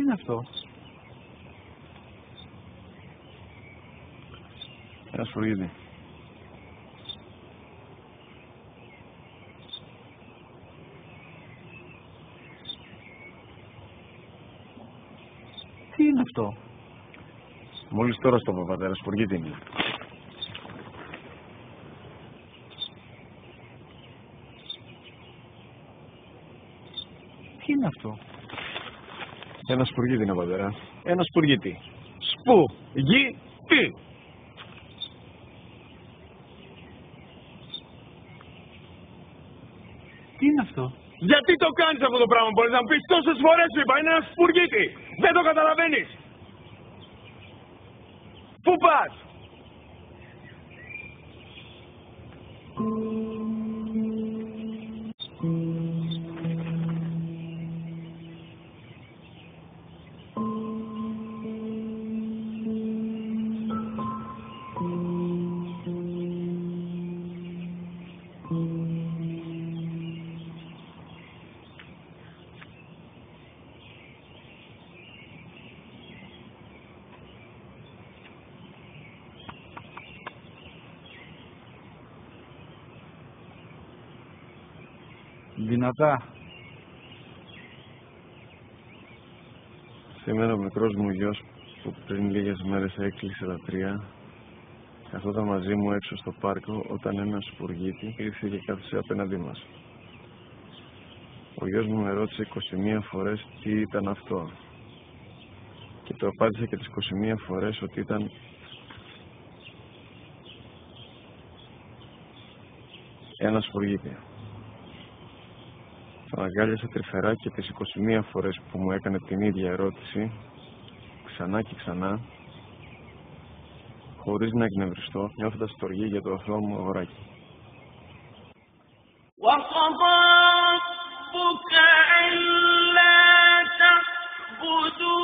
Τι είναι αυτό? Ένα σφουργίτη. Τι είναι αυτό? Μόλις τώρα στο είπα, πατέρα, σφουργίτη είναι. Τι είναι αυτό? Ένα σφουργίτη είναι, πατέρα. Ένα σπουργίτη. Σπου, γη, τι. Τι είναι αυτό? Γιατί το κάνεις αυτό το πράγμα, μπορείς να μου πεις? Τόσες φορές σου είπα, είναι ένα σπουργίτη. Δεν το καταλαβαίνεις. Πού πας? Δυνατά. Σήμερα ο μικρός μου γιος που πριν λίγες μέρες έκλεισε τα 3 καθόταν μαζί μου έξω στο πάρκο όταν ένα σφουργίτη ήρθε και κάθισε απέναντί μας. Ο γιος μου με ρώτησε 21 φορές τι ήταν αυτό και το απάντησε και τις 21 φορές ότι ήταν ένα σφουργίτη. Τον αγκάλιασα τρυφερά και τις 21 φορές που μου έκανε την ίδια ερώτηση, ξανά και ξανά, χωρίς να εκνευριστώ, νιώθοντας στοργή για το αθώο μου αγοράκι. وَقَضَى رَبُّكَ أَلَّا تَعْبُدُوا